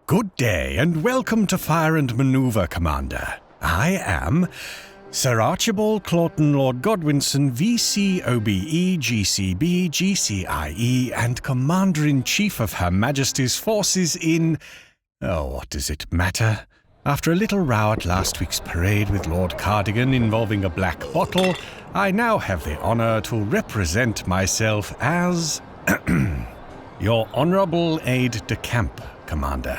Good day, and welcome to Fire and Maneuver, Commander. I am Sir Archibald Claughton Lord Godwinson, VC OBE GCB GCIE, and Commander-in-Chief of Her Majesty's Forces in... Oh, what does it matter? After a little row at last week's parade with Lord Cardigan involving a black bottle, I now have the honour to represent myself as... your Honourable Aide-de-Camp, Commander.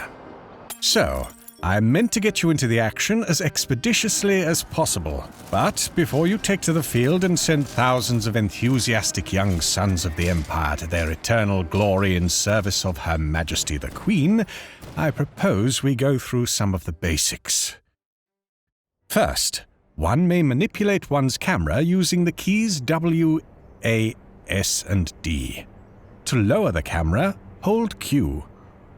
So, I meant to get you into the action as expeditiously as possible, but before you take to the field and send thousands of enthusiastic young sons of the Empire to their eternal glory in service of Her Majesty the Queen, I propose we go through some of the basics. First, one may manipulate one's camera using the keys W, A, S, and D. To lower the camera, hold Q.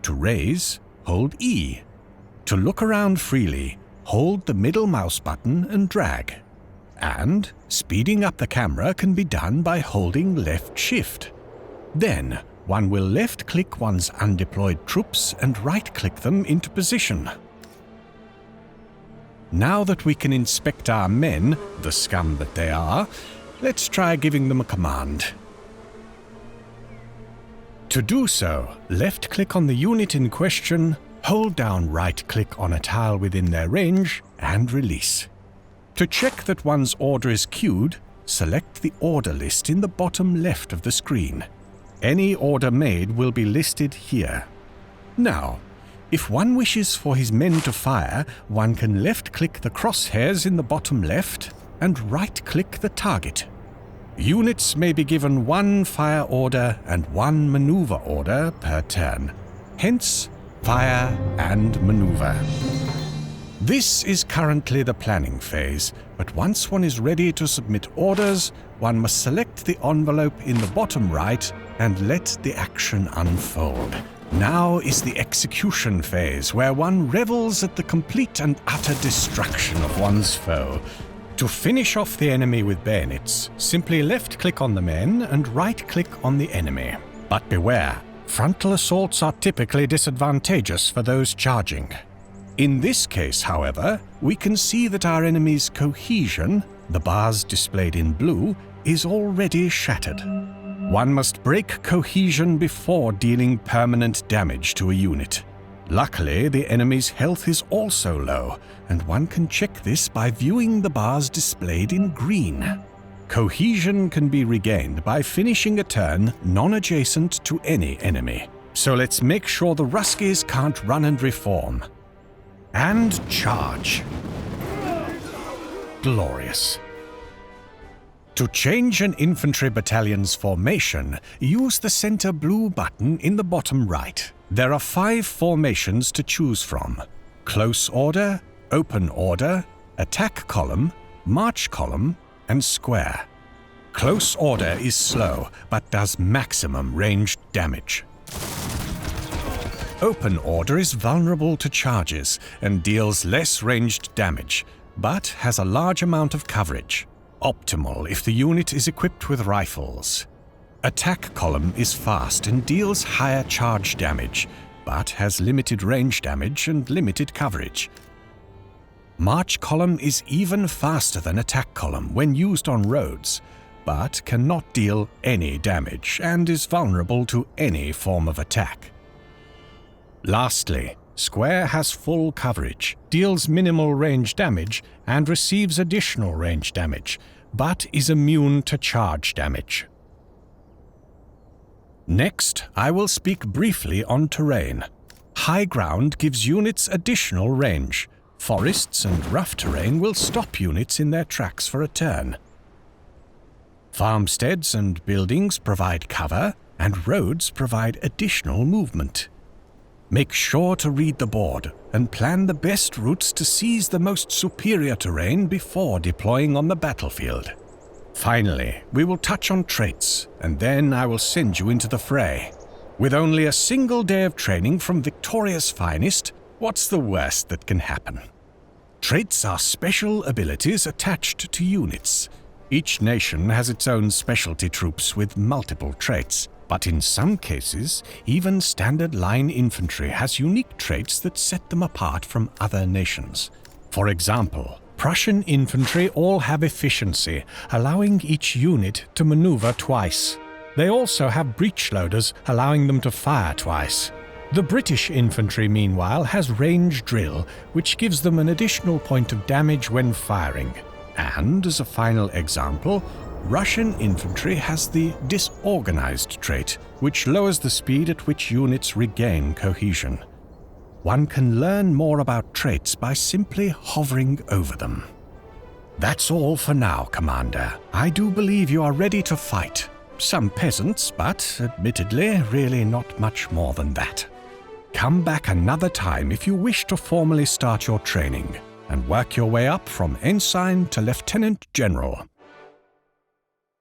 To raise, hold E. To look around freely, hold the middle mouse button and drag. And speeding up the camera can be done by holding left shift. Then, one will left-click one's undeployed troops and right-click them into position. Now that we can inspect our men, the scum that they are, let's try giving them a command. To do so, left-click on the unit in question, hold down right-click on a tile within their range, and release. To check that one's order is queued, select the order list in the bottom left of the screen. Any order made will be listed here. Now, if one wishes for his men to fire, one can left-click the crosshairs in the bottom left and right-click the target. Units may be given one fire order and one maneuver order per turn. Hence, fire and maneuver. This is currently the planning phase, but once one is ready to submit orders, one must select the envelope in the bottom right and let the action unfold. Now is the execution phase, where one revels at the complete and utter destruction of one's foe. To finish off the enemy with bayonets, simply left-click on the men and right-click on the enemy. But beware, frontal assaults are typically disadvantageous for those charging. In this case, however, we can see that our enemy's cohesion, the bars displayed in blue, is already shattered. One must break cohesion before dealing permanent damage to a unit. Luckily, the enemy's health is also low, and one can check this by viewing the bars displayed in green. Cohesion can be regained by finishing a turn non-adjacent to any enemy. So let's make sure the Ruskies can't run and reform. And charge. Glorious. To change an infantry battalion's formation, use the center blue button in the bottom right. There are 5 formations to choose from: close order, open order, attack column, march column, and square. Close order is slow, but does maximum ranged damage. Open order is vulnerable to charges and deals less ranged damage, but has a large amount of coverage. Optimal if the unit is equipped with rifles. Attack column is fast and deals higher charge damage, but has limited range damage and limited coverage. March column is even faster than attack column when used on roads, but cannot deal any damage and is vulnerable to any form of attack. Lastly, square has full coverage, deals minimal range damage, and receives additional range damage, but is immune to charge damage. Next, I will speak briefly on terrain. High ground gives units additional range. Forests and rough terrain will stop units in their tracks for a turn. Farmsteads and buildings provide cover, and roads provide additional movement. Make sure to read the board and plan the best routes to seize the most superior terrain before deploying on the battlefield. Finally, we will touch on traits, and then I will send you into the fray. With only a single day of training from Victoria's finest, what's the worst that can happen? Traits are special abilities attached to units. Each nation has its own specialty troops with multiple traits, But in some cases, even standard line infantry has unique traits that set them apart from other nations. For example, Prussian infantry all have efficiency, allowing each unit to maneuver twice. They also have breech loaders, allowing them to fire twice. The British infantry, meanwhile, has range drill, which gives them an additional point of damage when firing. And, as a final example, Russian infantry has the disorganized trait, which lowers the speed at which units regain cohesion. One can learn more about traits by simply hovering over them. That's all for now, Commander. I do believe you are ready to fight. Some peasants, but, admittedly, really not much more than that. Come back another time if you wish to formally start your training, and work your way up from Ensign to Lieutenant General.